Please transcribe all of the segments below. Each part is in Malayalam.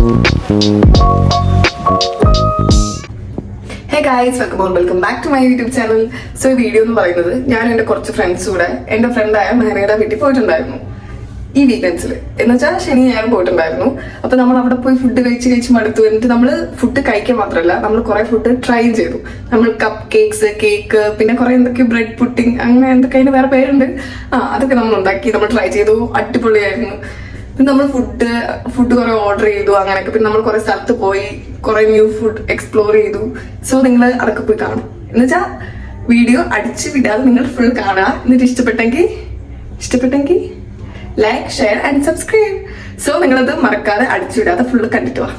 Hey guys, welcome back to my YouTube channel. So ഈ വീഡിയോ എന്ന് പറയുന്നത് ഞാൻ എൻ്റെ കുറച്ച് ഫ്രണ്ട്സ് കൂടെ എൻ്റെ ഫ്രണ്ടായ മെഹനയുടെ വീട്ടിൽ പോയിട്ടുണ്ടായിരുന്നു ഈ വീക്കെൻഡ്സിൽ. എന്ന് വെച്ചാൽ ശനി ഞായറും പോയിട്ടുണ്ടായിരുന്നു. അപ്പോൾ നമ്മൾ അവിടെ പോയി ഫുഡ് കഴിച്ച് മടുത്തു. എന്നിട്ട് നമ്മൾ ഫുഡ് കഴിക്കാൻ മാത്രമല്ല, നമ്മൾ കുറേ ഫുഡ് ട്രൈ ചെയ്തു. നമ്മൾ കപ്പ് കേക്ക്സ്, കേക്ക്, പിന്നെ കുറേ എന്തൊക്കെയോ ബ്രെഡ് പുഡിങ്, അങ്ങനെ എന്തൊക്കെ അതിന് വേറെ പേരുണ്ട്. അതൊക്കെ നമ്മൾ ഉണ്ടാക്കി, നമ്മൾ ട്രൈ ചെയ്തു. അടിപൊളിയായിരുന്നു. പിന്നെ നമ്മൾ ഫുഡ് കുറെ ഓർഡർ ചെയ്തു, അങ്ങനെയൊക്കെ. പിന്നെ നമ്മൾ കുറെ സ്ഥലത്ത് പോയി കുറെ ന്യൂ ഫുഡ് എക്സ്പ്ലോർ ചെയ്തു. സോ നിങ്ങൾ അതൊക്കെ പോയി കാണും. എന്നുവെച്ചാൽ വീഡിയോ അടിച്ചു വിടാതെ നിങ്ങൾ ഫുൾ കാണുക. എന്നിട്ട് ഇഷ്ടപ്പെട്ടെങ്കിൽ like, share and subscribe. So നിങ്ങളത് മറക്കാതെ അടിച്ചു വിടാതെ ഫുൾ കണ്ടിട്ട് വാ.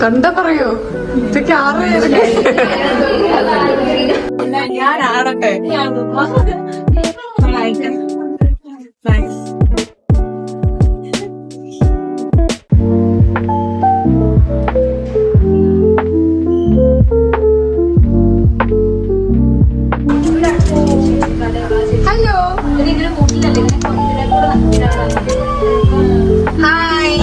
കണ്ട പറയോ ഇതൊക്കെ ഞാൻ ആടട്ടെ. Hello, hi.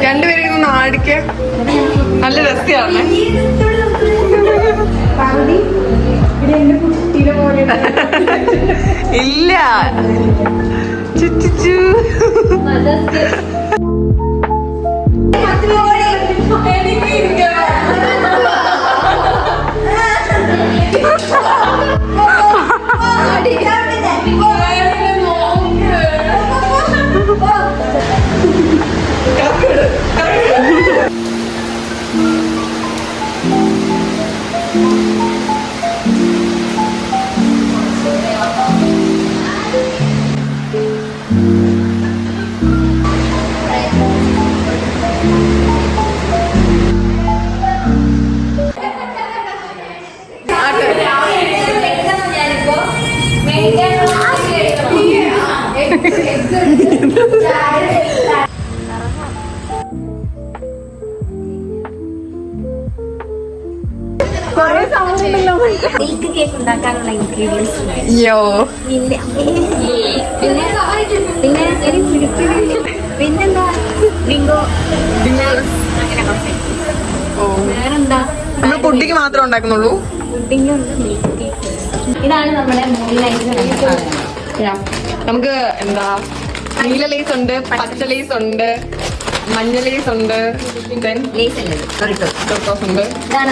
രണ്ടുപേരും ഒന്ന് ആടിക്ക്. നല്ല രസമാണ്. ഇല്ല ചുച്ചു മിൽക്ക് കേക്ക് ഉണ്ടാക്കാനുള്ള ഇൻഗ്രീഡിയൻസ് പിന്നെന്താ ബിങ്കോ വേറെന്താ പുഡിങ് മാത്രമേ ഉണ്ടാക്കുന്നുള്ളൂ. പുഡിങ് ഉണ്ട്, മിൽക്ക് കേക്ക്. ഇതാണ് നമ്മുടെ മൂന്നായിട്ട് നമുക്ക് എന്താ നീല ലേസ് ഉണ്ട്, പച്ച ലേസ് ഉണ്ട്, മഞ്ഞ ലേസ് ഉണ്ട്, ഇതാണ്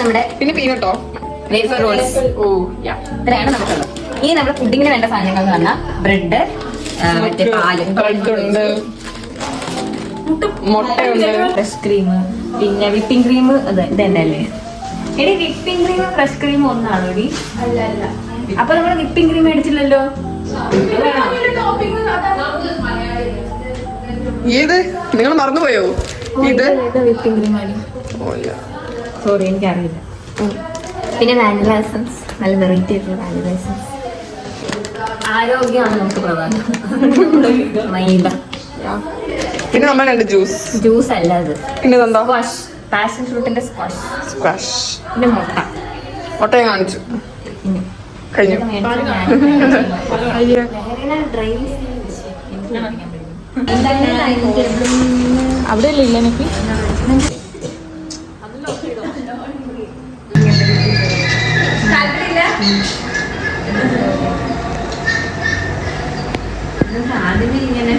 നമ്മുടെ പിന്നെ പീനട്ടോ ഇത്രയാണ് നമുക്കുള്ളത്. ഇനി നമ്മുടെ പുഡിങ്ങിന് വേണ്ട സാധനങ്ങൾ എന്ന് പറഞ്ഞാൽ ബ്രെഡ്, മറ്റേ പാല്, ബ്രെഡ് ഉണ്ട്, മുട്ടയുണ്ട്. ഫ്രഷ് ക്രീം, പിന്നെ വിപ്പിംഗ് ക്രീം. അതെ ഇതല്ലേ എടി, വിപ്പിംഗ് ക്രീം ഫ്രഷ് ക്രീം ഒന്നാണോ എടി? അല്ല അല്ല. അപ്പൊ നമ്മൾ വിപ്പിംഗ് ക്രീം മേടിച്ചില്ലല്ലോ. ഏത് നിങ്ങൾ മറന്നുപോയോ? ഇത് വിപ്പിംഗ് ക്രീം ആണ്. സോറി, എനിക്കറിയില്ല. പിന്നെ വാനില എസൻസ്, നല്ല വെറൈറ്റി ആയിട്ടുള്ള വാനില എസൻസ്. ആരോഗ്യമാണ് നമുക്ക് പ്രധാനം. മൈദ. പിന്നെ നമ്മൾ രണ്ട് ജ്യൂസ്. ജ്യൂസ് അല്ല അത്, പിന്നെ ഇതെന്താ? സ്ക്വാഷ്, പാഷൻ ഫ്രൂട്ടിന്റെ സ്ക്വാഷ്. സ്ക്വാഷ്. പിന്നെ മുട്ട. മുട്ടയെ കാണിച്ചു കഴിഞ്ഞു. അവിടെ അല്ലേ ഇല്ല എനിക്ക്. ആദ്യമേ ഇങ്ങനെ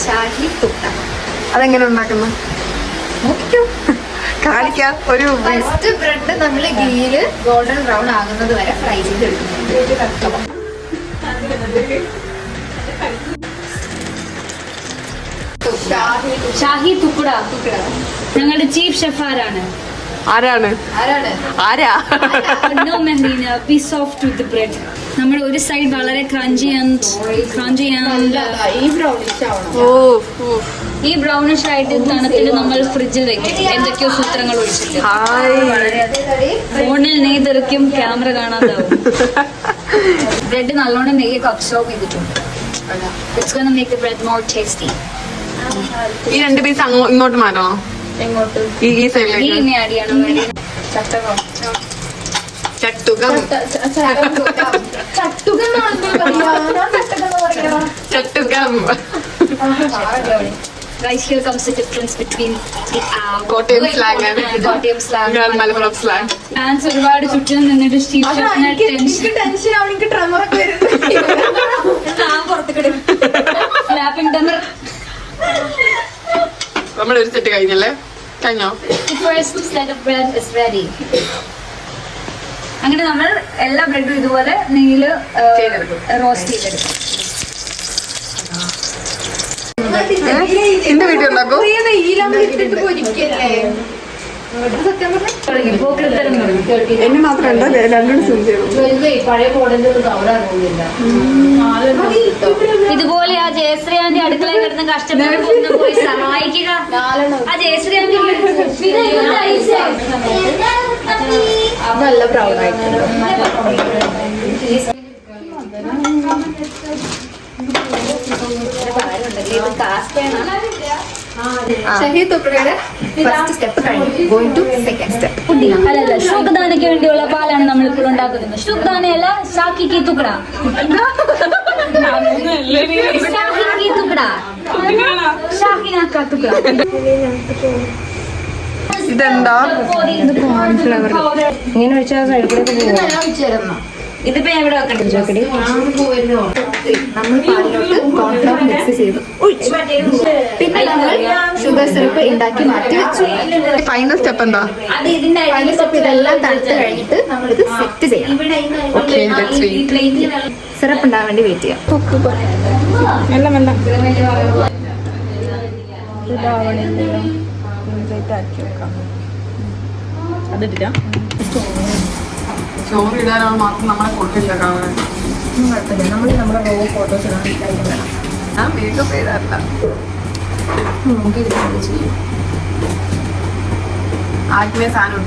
ഷാഹി തുക്ക. അതെങ്ങനെ ഉണ്ടാക്കുന്ന കാണിക്കാം. ഒരു ഫസ്റ്റ് ബ്രെഡ് നമ്മൾ ഗീയില് ഗോൾഡൻ ബ്രൗൺ ആകുന്നത് വരെ ഫ്രൈ ചെയ്തെടുക്കുന്നു. ഷാഹി തുക്കുട. ഞങ്ങളുടെ ചീഫ് ഷെഫ് ആരാണ്? ആരാണ്? ആരാ? No Mehreena, be soft with bread. നമ്മുടെ ഒരു സൈഡ് വളരെ ക്രഞ്ചി ഈ ബ്രൗണിഷ് ആയിട്ട് തണുത്തിട്ട് നമ്മൾ ഫ്രിഡ്ജിൽ വെക്കും, എന്തൊക്കെയോ സൂത്രങ്ങൾ ഒഴിച്ചിട്ട്. ഫോണിൽ നെയ്യ് തെറിക്കും, ക്യാമറ കാണാതാവും. ബ്രെഡ് നല്ലോണം നെയ്യൊക്കെ അബ്സോർബ് ചെയ്തിട്ടുണ്ട്. It's gonna make the bread more tasty. ഈ രണ്ട് പീസ് ഇങ്ങോട്ട് മാറ്റണോ? എങ്ങോട്ട്? ഈ സൈഡിലേക്ക്. ഇനി ആഡ് ചെയ്യണം. ചട്ടകം. ചട്ടുകം. ചട്ടുകം. Guys, here comes the difference between the Kottayam slang and Kottayam slang. Malappuram slang. Fans ഒരുപാട് ചുറ്റും നിന്നിട്ട് സ്റ്റീവ് ഷെഫിനെ സ്ലാപ്പിംഗ് ഡെമർ. നമ്മളൊരു സെറ്റ് കഴിഞ്ഞല്ലേ? കഴിഞ്ഞോ? The first set of bread is ready. അങ്ങനെ നമ്മൾ എല്ലാ ബ്രെഡും ഇതുപോലെ നെയ്യില് റോസ്റ്റ് ചെയ്തെടുക്കും. എന്റെ വീട്ടിൽ ഉണ്ടാക്കും. എന്നെ മാത്രമല്ല രണ്ടും സൂം ചെയ്തു. ഇതുപോലെ ആ ജയശ്രീ ആന്റി അടുക്കളയിൽ കിടന്ന് കഷ്ടപ്പെട്ട് പോയി സഹായിക്കുക. ആ ജയശ്രീ ആന്റി നല്ല പ്രൗഡായിട്ടുണ്ട്. അല്ലല്ല, ഷുഗ്ദാനയ്ക്ക് വേണ്ടിയുള്ള പാലാണ് നമ്മൾ ഇപ്പോൾ ഉണ്ടാക്കുന്നത്. ഷുഗ്ദാനയല്ല, ഷാക്കിക്ക് തുക്കട. ഷാക്കിക്ക് തുക്കട. ഷാക്കിനാക്ക തുക്കട. ഇതെന്താ? ഇങ്ങനെ വെച്ചാൽ ഇതിപ്പോ എവിടെ വെക്കണ്ടേ? നമ്മൾ പാലിലോട്ട് കോൺഫ്ലവർ മിക്സ് ചെയ്തു. പിന്നെ നമ്മൾ ഷുഗർ സിറപ്പ് ഉണ്ടാക്കി മാറ്റി വെച്ചു. ഫൈനൽ സ്റ്റെപ്പ് എന്താ? ഫൈനൽ സ്റ്റെപ്പ് ഇതെല്ലാം തണുത്ത് കഴിഞ്ഞിട്ട് നമ്മളിത് സെറ്റ് ചെയ്യണം. സിറപ്പ് ഉണ്ടാകാൻ വേണ്ടി വെയിറ്റ് ചെയ്യാം. അതിട്ടില്ല. ചോറ് ഇടാനാണ് മാത്രം നമ്മളെ കൊട്ടില്ല കാണാൻ. കുഴപ്പമില്ല, നമ്മൾ നമ്മുടെ റോ ഫോട്ടോസ് ഇടാൻ വേണം. ഞാൻ മേക്കപ്പ് ചെയ്താറില്ല. നമുക്ക് ഇതിൽ ചെയ്യും. ആദ്യമേ സാധനം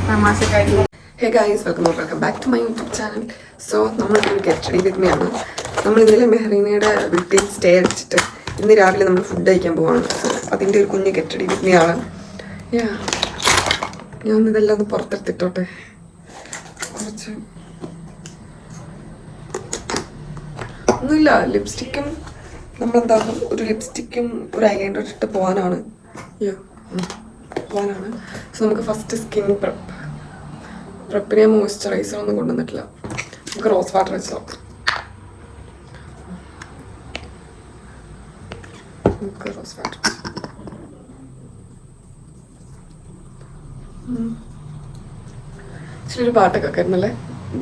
തമാശക്കായിട്ട്. Hey guys, welcome back to my YouTube channel. So നമ്മളൊരു ഗെറ്റ് റെഡി വിത്ത് മീ ആണ്. നമ്മൾ ഇന്നലെ മെഹ്റീനയുടെ വീട്ടിൽ സ്റ്റേ അടിച്ചിട്ട് ഇന്ന് രാവിലെ നമ്മൾ ഫുഡ് കഴിക്കാൻ പോവാണ്. സോ അതിൻ്റെ ഒരു കുഞ്ഞ് ഗെറ്റ് റെഡി വിത്ത് മീ ആണ്. ഞാൻ ഇതെല്ലാം ഒന്ന് പുറത്തെടുത്തിട്ടോട്ടെ. കുറച്ച് ഒന്നുമില്ല, ലിപ്സ്റ്റിക്കും നമ്മളെന്താ ഒരു ലിപ്സ്റ്റിക്കും ഒരു ഐലൈനർ ഇട്ട് പോകാനാണ്. പോകാനാണ്. സോ നമുക്ക് ഫസ്റ്റ് സ്കിൻ പ്രെപ്പിന് ഞാൻ മോയ്സ്ചറൈസർ ഒന്നും കൊണ്ടുവന്നിട്ടില്ല. നമുക്ക് റോസ് വാട്ടർ വെച്ചോ. നമുക്ക് റോസ് വാട്ടർ ഇച്ചിരി ഒരു പാട്ടൊക്കെ ആയിരുന്നല്ലേ,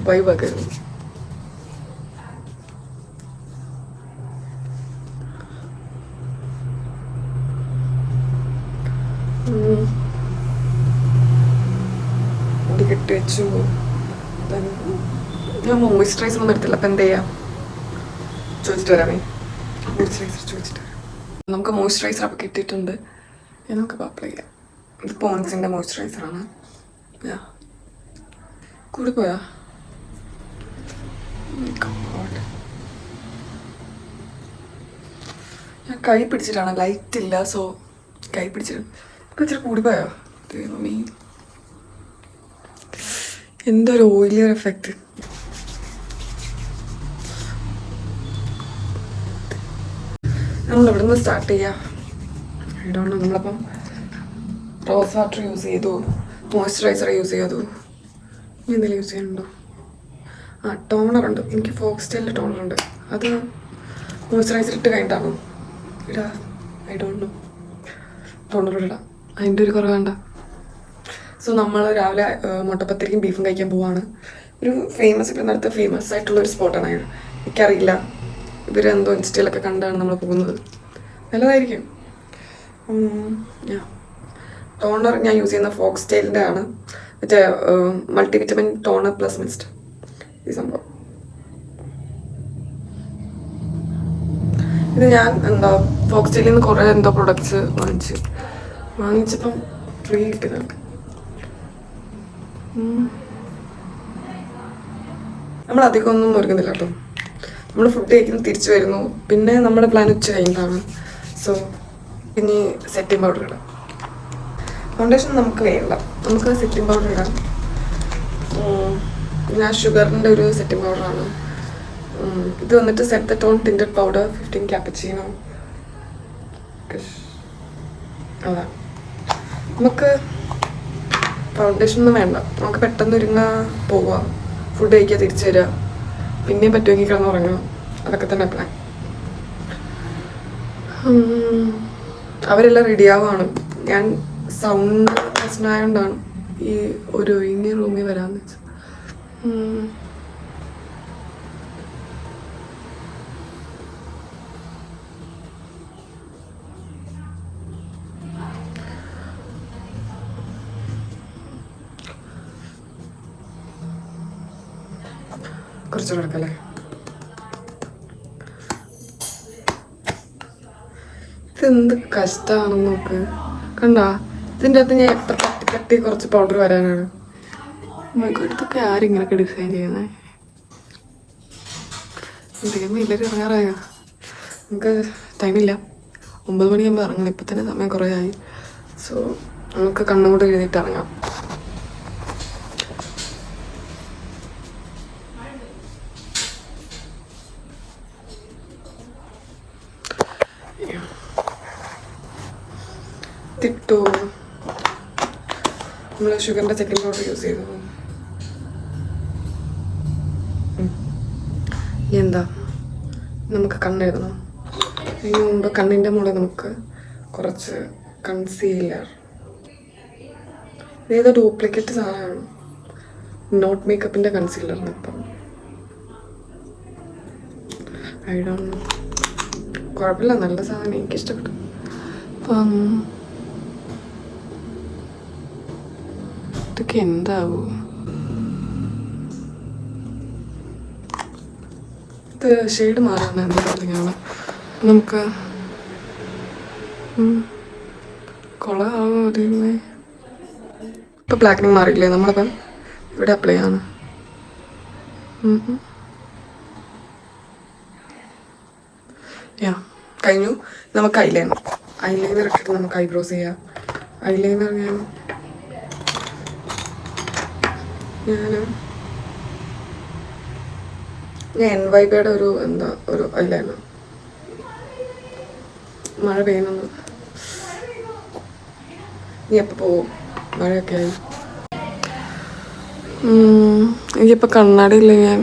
വൈബൊക്കെ ആയിരുന്നു. അത് കെട്ടി വെച്ചു. ഞാൻ മോയ്സ്ചറൈസർ ഒന്നും എടുത്തില്ല. അപ്പം എന്ത് ചെയ്യാം, ചോദിച്ചിട്ട് വരാമേ. മോയ്സ്ചറൈസർ ചോദിച്ചിട്ട് വരാം. നമുക്ക് മോയ്സ്ചറൈസർ അപ്പം കിട്ടിയിട്ടുണ്ട്. നമുക്കിപ്പോൾ അപ്ലൈ ചെയ്യാം. ഇത് പോൺസിൻ്റെ മോയ്സ്ചറൈസറാണ്. കൂടി പോയാ ഞാൻ കൈ പിടിച്ചിട്ടാണ്, ലൈറ്റ് ഇല്ല. സോ കൈ പിടിച്ചിട്ട് ഇച്ചിരി കൂടി പോയോ. മീ എന്തൊരു ഓയിലിയർ എഫക്റ്റ്. നമ്മൾ ഇവിടെ നിന്ന് സ്റ്റാർട്ട് ചെയ്യാം. ഇതുകൊണ്ട് നമ്മളപ്പം റോസ് വാട്ടർ യൂസ് ചെയ്തു, മോയ്സ്ചറൈസർ യൂസ് ചെയ്തു. എന്തെങ്കിലും യൂസ് ചെയ്യാനുണ്ടോ? ടോണറുണ്ട്. എനിക്ക് ഫോക്സ്റ്റൈലിൻ്റെ ടോണറുണ്ട്. അത് മോയ്സ്ചറൈസർ ഇട്ട് കഴിഞ്ഞിട്ടാണോ ഇടാ? I don't know. ടോണർ ഇടാം, അതിൻ്റെ ഒരു കുറവേണ്ട. സോ നമ്മൾ രാവിലെ മുട്ടപ്പത്തിരിക്കും ബീഫും കഴിക്കാൻ പോവാണ്. ഒരു ഇവിടെ ഫേമസ് ആയിട്ടുള്ളൊരു സ്പോട്ടാണ്. എനിക്കറിയില്ല, ഇവരെന്തോ ഇൻസ്റ്റയിലൊക്കെ കണ്ടാണ് നമ്മൾ പോകുന്നത്. നല്ലതായിരിക്കും. ടോണർ ഞാൻ യൂസ് ചെയ്യുന്ന ഫോക്സ്റ്റൈലിൻ്റെ ആണ്. മറ്റേ മൾട്ടിവിറ്റമിൻ ടോണർ പ്ലസ് മിസ്റ്റ് ഈ സംഭവം. ഇത് ഞാൻ ഫോക്സ്റ്റൈലിൽ നിന്ന് കുറേ പ്രൊഡക്ട്സ് വാങ്ങിച്ചപ്പം ഫ്രീ കിട്ടി നമുക്ക്. നമ്മൾ അധികം ഒന്നും ഒരുങ്ങുന്നില്ല കേട്ടോ. നമ്മൾ ഫുഡ് കഴിക്കുന്നു, തിരിച്ചു വരുന്നു. പിന്നെ നമ്മുടെ പ്ലാൻ ഉച്ച കഴിഞ്ഞതാണ്. സോ പിന്നെ സെറ്റിംഗ് പൗഡർ ഇടാം. ഫൗണ്ടേഷൻ നമുക്ക് വേണ്ട, നമുക്ക് സെറ്റിംഗ് പൗഡർ ഇടാം. ഞാൻ ഷുഗറിൻ്റെ ഒരു സെറ്റിംഗ് പൗഡറാണ്. ഇത് വന്നിട്ട് set the tone tinted powder 15 cappuccino. അതാ, നമുക്ക് ഫൗണ്ടേഷൻ ഒന്നും വേണ്ട. നമുക്ക് പെട്ടെന്ന് ഒരുങ്ങാൻ പോവുക, ഫുഡ് കഴിക്കുക, തിരിച്ചു വരിക, പിന്നെയും പറ്റുമെങ്കിൽ കിടന്നുറങ്ങുക. അതൊക്കെ തന്നെ പ്ലാൻ. അവരെല്ലാം റെഡിയാവുകയാണ്. ഞാൻ സൗണ്ട് പ്രശ്നമായതുകൊണ്ടാണ് ഈ ഒരു ഒഴിഞ്ഞ റൂമിൽ വരാമെന്ന് വെച്ചത്. കുറച്ചുകൂടെ എടുക്കല്ലേ. ഇതെന്ത് കഷ്ടമാണെന്ന് നോക്ക്. കണ്ടാ, ഇതിൻ്റെ അകത്ത് ഞാൻ എത്ര തട്ടി കുറച്ച് പൗഡർ വരാനാണ്. ഇതൊക്കെ ആരിങ്ങനൊക്കെ ഡിസൈൻ ചെയ്യുന്നത്? എന്തെങ്കിലും എല്ലാവരും ഇറങ്ങാറായോ? നമുക്ക് ടൈമില്ല. 9 മണിയാകുമ്പോൾ ഇറങ്ങണം. ഇപ്പം തന്നെ സമയം കുറേ ആയി. സോ നമുക്ക് കണ്ണുകൂടെ എഴുതിയിട്ട് ഇറങ്ങാം. തിട്ടു നമ്മൾ ഷുഗറിൻ്റെ സെറ്റിംഗ് പൗഡർ യൂസ് ചെയ്തു. എന്താ, നമുക്ക് കണ്ണെഴുതണം. അതിന് മുമ്പ് കണ്ണിൻ്റെ മുകളിൽ നമുക്ക് കുറച്ച് കൺസീലർ. ഇതേതോ ഡ്യൂപ്ലിക്കേറ്റ് സാധനമാണ്. നോട്ട് മേക്കപ്പിൻ്റെ കൺസീലറിന് ഇപ്പം ഐ ഡോണ്ട് നോ. കുഴപ്പമില്ല, നല്ല സാധനം, എനിക്കിഷ്ടപ്പെട്ടു. അപ്പം ഇതൊക്കെ എന്താവും? ഇത് ഷെയ്ഡ് മാറാൻ എന്താണ് നമുക്ക് കൊളാവോ? ഇപ്പം ബ്ലാക്കിനിങ് മാറിയില്ലേ? നമ്മളിപ്പം ഇവിടെ അപ്ലൈ ആണ്. കഴിഞ്ഞു. നമുക്ക് ഐലൈനർ ഇട്ടിട്ട് നമുക്ക് ഐബ്രോസ് ചെയ്യാം. ഐലൈനർ ഞാൻ NYBയുടെ ഒരു ഐലൈനർ. മഴ പെയ്യുന്നു. നീ എപ്പോൾ പോവും? മഴയൊക്കെ ആയി. എനിക്കിപ്പോൾ കണ്ണാടിയില്ല. ഞാൻ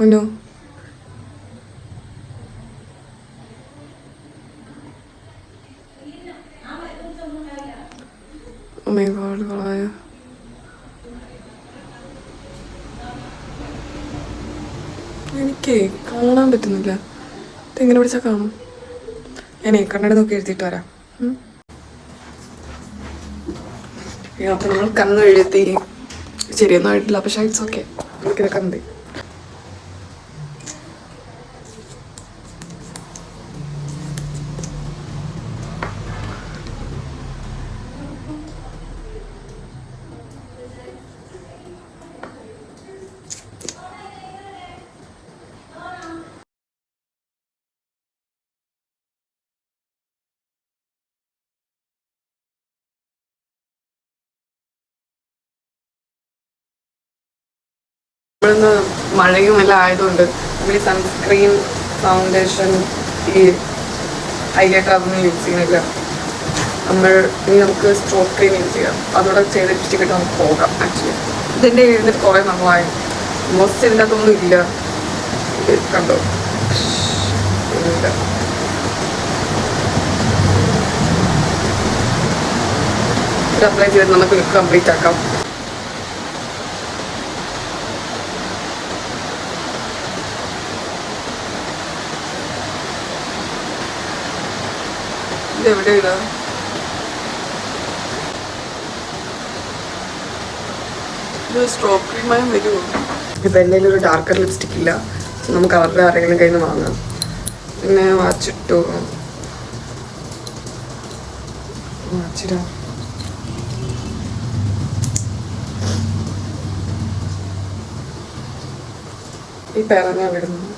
ഒന്നോ കളായ എനിക്ക് കാണാൻ പറ്റുന്നില്ല. ഇതെങ്ങനെ പിടിച്ചാൽ കാണും? ഞാനേ കണ്ണട നോക്കി എഴുതിയിട്ട് വരാം. അപ്പം നമ്മൾ കണ്ണ് എഴുതി ശരിയൊന്നും ആയിട്ടില്ല. പക്ഷേ ഇറ്റ്സ് ഓക്കെ, നമുക്കിതൊക്കെ മതി. ഇവിടുന്ന് മഴയും എല്ലാം ആയതുകൊണ്ട് നമ്മൾ ഈ സൺസ്ക്രീൻ, ഫൗണ്ടേഷൻ, ഈ ഹൈലൈറ്റർ അതൊന്നും യൂസ് ചെയ്യുന്നില്ല. ഇനി നമുക്ക് സ്ട്രോക്ക് ക്രീം യൂസ് ചെയ്യാം. അതോടെ ചെയ്ത് ലിപ്സ്റ്റിക്കിട്ട് നമുക്ക് പോകാം. ആക്ച്വലി ഇതിൻ്റെ എഴുതിട്ട് കുറേ നമ്മളായി മോസ്റ്റ് ഇതിൻ്റെ അകത്തൊന്നും ഇല്ല. കണ്ടോ? ഇല്ല. ഇത് അപ്ലൈ ചെയ്തിട്ട് നമുക്ക് ലുക്ക് കംപ്ലീറ്റ് ആക്കാം. എവിടെയാണ് സ്ട്രോക്ക് ക്രീമായും വരുമോ? ഇപ്പം എന്തെങ്കിലും ഒരു ഡാർക്കർ ലിപ്സ്റ്റിക് ഇല്ല. നമുക്ക് അവരുടെ ആരെങ്കിലും കയ്യിൽ നിന്ന് വാങ്ങാം. പിന്നെ വാച്ചിട്ടു വാച്ചിടാ. ഈ പേരാണ് ഞാൻ ഇടുന്നത്.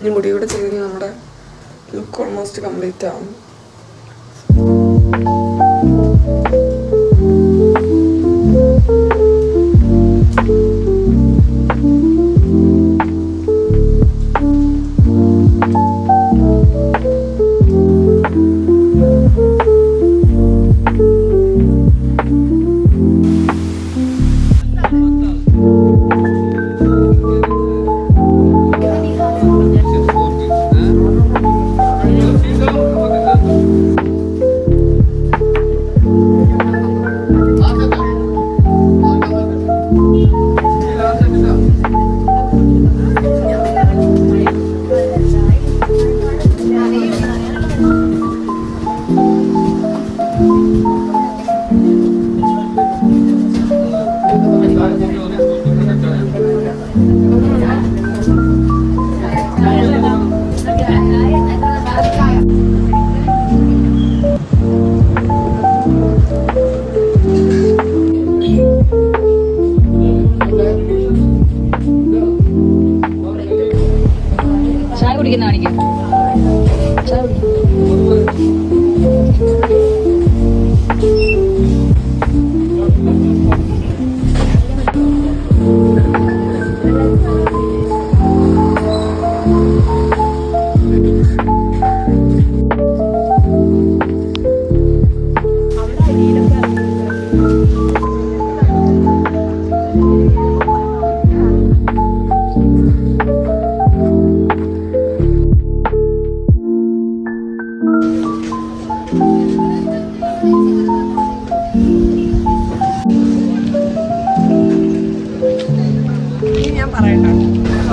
ഇനി മുടി കൂടെ ചെയ്ത് നമ്മുടെ ലുക്ക് ഓൾമോസ്റ്റ് കംപ്ലീറ്റ് ആവും.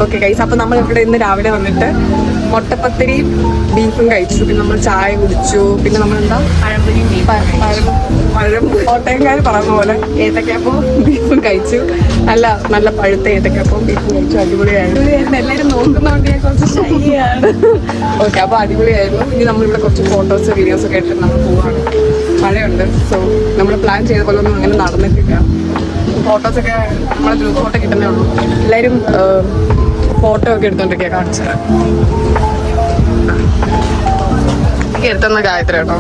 ഓക്കെ ഗൈസ്, അപ്പോൾ നമ്മൾ ഇവിടെ ഇന്ന് രാവിലെ വന്നിട്ട് മുട്ടപ്പത്തിരിയും ബീഫും കഴിച്ചു. പിന്നെ നമ്മൾ ചായ കുടിച്ചു. പിന്നെ നമ്മളെന്താ പഴം പഴം കോട്ടയംകാർ പറഞ്ഞ പോലെ ഏത്തക്കാപ്പവും ബീഫും കഴിച്ചു. നല്ല പഴുത്ത ഏത്തക്കാപ്പവും ബീഫും കഴിച്ചു. അടിപൊളിയായിരുന്നു. എല്ലാവരും നോക്കുന്നതുകൊണ്ട് ഞാൻ കുറച്ച് ഷൈയാണ്. ഓക്കെ, അപ്പോൾ അടിപൊളിയായിരുന്നു. ഇനി നമ്മളിവിടെ കുറച്ച് ഫോട്ടോസ് വീഡിയോസ് ഒക്കെ എടുത്തിട്ട് നമ്മൾ പോവാണ്. മഴയുണ്ട്, സോ നമ്മൾ പ്ലാൻ ചെയ്ത പോലെ ഒന്നും അങ്ങനെ നടന്നിട്ടില്ല. ഫോട്ടോസൊക്കെ നമ്മളെ ഗ്രൂപ്പ് ഫോട്ടോ കിട്ടുന്നേ ഉള്ളൂ. എല്ലാവരും ഫോട്ടോ ഒക്കെ എടുത്തോണ്ടിരിക്കുക. കാണിച്ചു തരാം. എടുത്തുന്ന ഗായത്രി കേട്ടോ.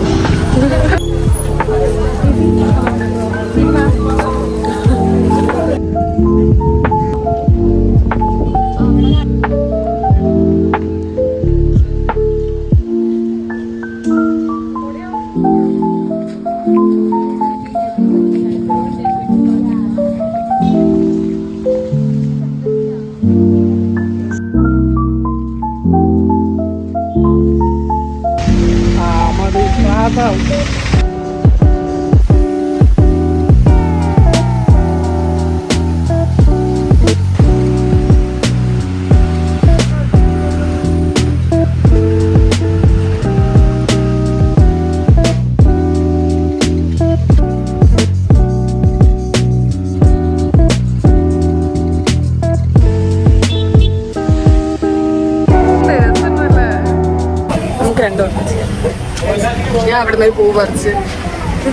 ഞാൻ അവിടെ നിന്ന് പൂ പറിച്ച്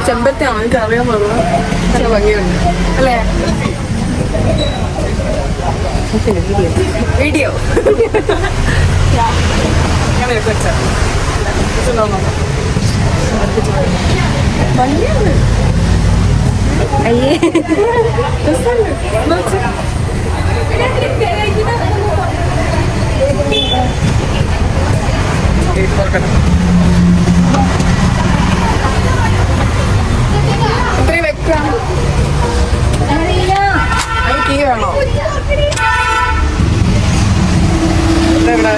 ചെമ്പരത്തിയാണ് എനിക്ക് അറിയാൻ പാടില്ല. നല്ല ഭംഗിയുണ്ട് അല്ലേ? വീഡിയോ അങ്ങനെയൊക്കെ വെച്ചാൽ ഭംഗിയുണ്ട്. ഇത്രയും വെക്കാം. തീ വേണോ? എവിടെ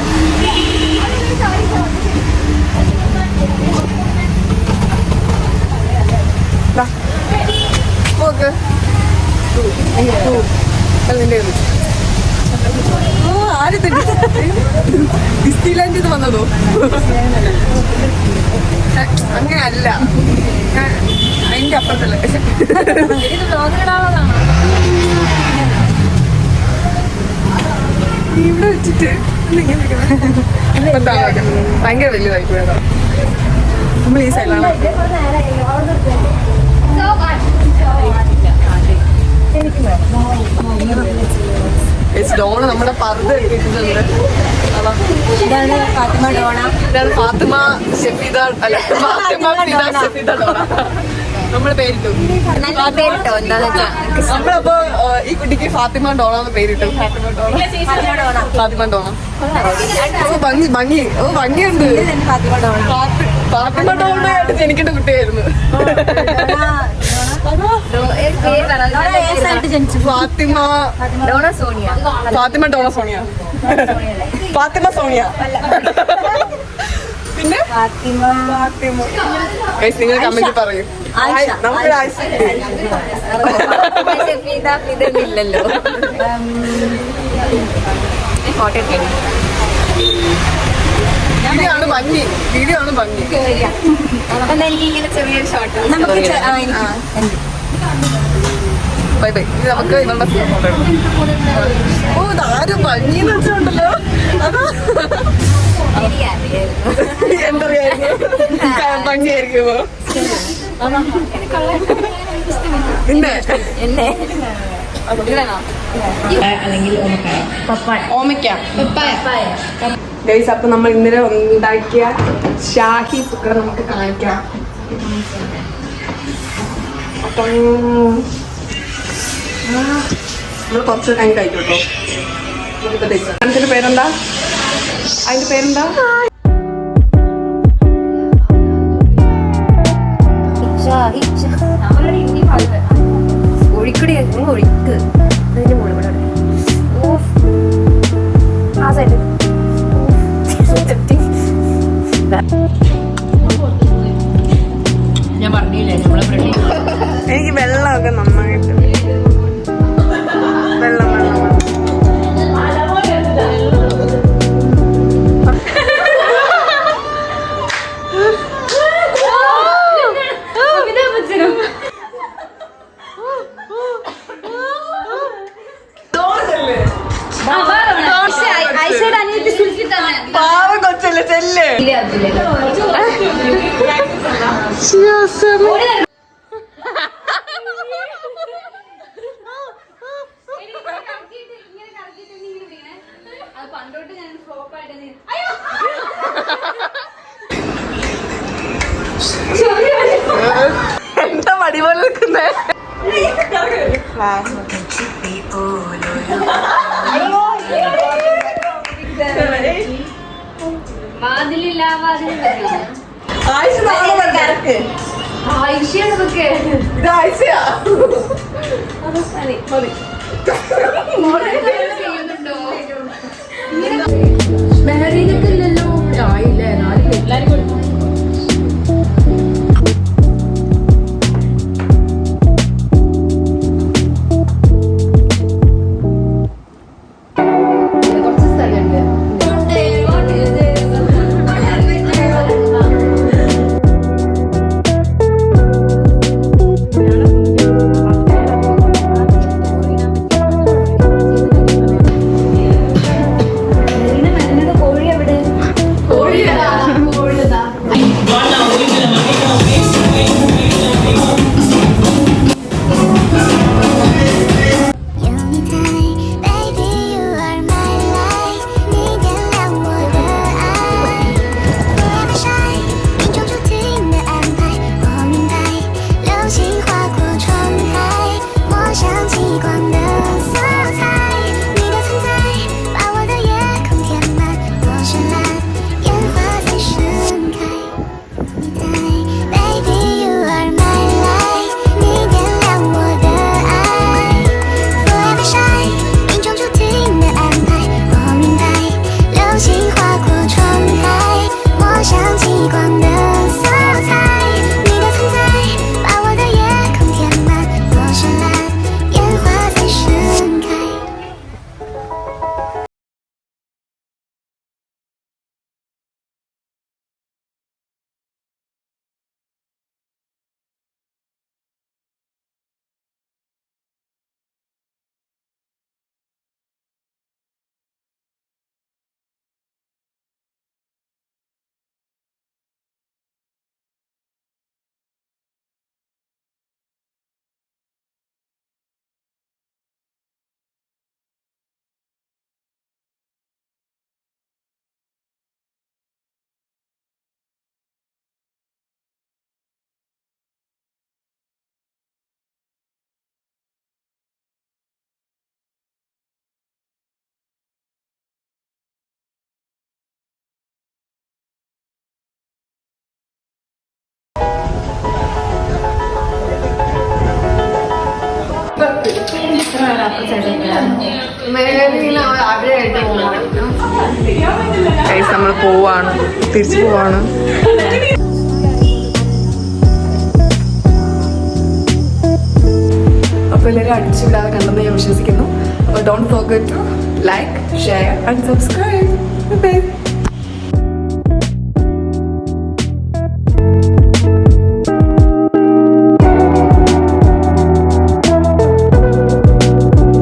നോക്ക്. അതിൻ്റെ ആര് ഡിസ്നിലാൻഡിൽ നിന്ന് വന്നതോ? അങ്ങനെയല്ല, അതിന്റെ അപ്പുറത്തല്ലേ. ഇവിടെ വെച്ചിട്ട് ഭയങ്കര വലിയതായി പോയതാ. നമ്മൾ ഈ സൈഡിലാണ്. ഡോണ നമ്മുടെ പർദ്ദ ഇട്ടിട്ടുണ്ട്. ഇതാണ് ഫാത്തിമ ഷെഫീദ, അല്ല ഫാത്തിമ ഫിദ ഷെഫീദ ഡോണ. നമ്മള് പേരിട്ടു. നമ്മളപ്പോ ഈ കുട്ടിക്ക് ഫാത്തിമ ഡോണ എന്ന് പേരിട്ടു. ഫാത്തിമ ഡോണ. ഓ ഭംഗി ഓ ഭംഗിയുണ്ട്. ഫാത്തിമ ഡോണ ആയിട്ട് ജനിക്കേണ്ട കുട്ടിയായിരുന്നു. ഫാത്തിമ ഡോണ സോണിയ. ഫാത്തിമ ഡോണ സോണിയ. ഫാത്തിമ സോണിയ. പിന്നെ നിങ്ങൾ കമന്റ് പറയും. നമുക്ക് ഇല്ലല്ലോ. വീഡിയോ ആണ് ഭംഗി. വീഡിയോ ആണ് ഭംഗി. എനിക്കിങ്ങനെ ചെറിയൊരു ഷോട്ട് ബൈ ബൈ. ഇത് നമുക്ക് ഇവളുടെ ഫോട്ടോ എടുക്കാം. ഓ ഇതാരും ഭംഗിന്ന് വെച്ചിട്ടുണ്ടല്ലോ. അതാ എന്തറിയായിരുന്നു ഭംഗിയായിരിക്കുമോ? പിന്നെ ഓമയ്ക്ക ഗൈസ്. അപ്പൊ നമ്മൾ ഇന്നലെ ഉണ്ടാക്കിയ ഷാഹി തുക്കട നമുക്ക് കാണിക്കാം. അപ്പം നമ്മൾ കുറച്ച് കഴിഞ്ഞ് കഴിക്കട്ടോ. അതിന്റെ പേരെന്താ? അതിന്റെ പേരെന്താ? ഒഴിക്കടി ഒഴിക്ക്. ആ സൈഡ് ഞാൻ പറഞ്ഞില്ലേ നമ്മളെ എനിക്ക് വെള്ളമൊക്കെ നന്നായിട്ട് വെള്ളം പണ്ടോട്ട് ഞാൻ ഫ്ലോപ്പായിട്ട് എന്താ മടി പോലെ നിൽക്കുന്നേ? വാതിലില്ല വാതിൽ മെഹറീനൊക്കെ ഇല്ലല്ലോ. ആയില്ലേ, 4 എല്ലാരും കൊടുക്കും. നമ്മൾ പോവാണ്, തിരിച്ചു പോവാണ്. അപ്പോൾ എല്ലാവരും അടിച്ചുവിടാതെ കണ്ടെന്ന് ഞാൻ വിശ്വസിക്കുന്നു. അപ്പോൾ don't forget to like, share and subscribe. By.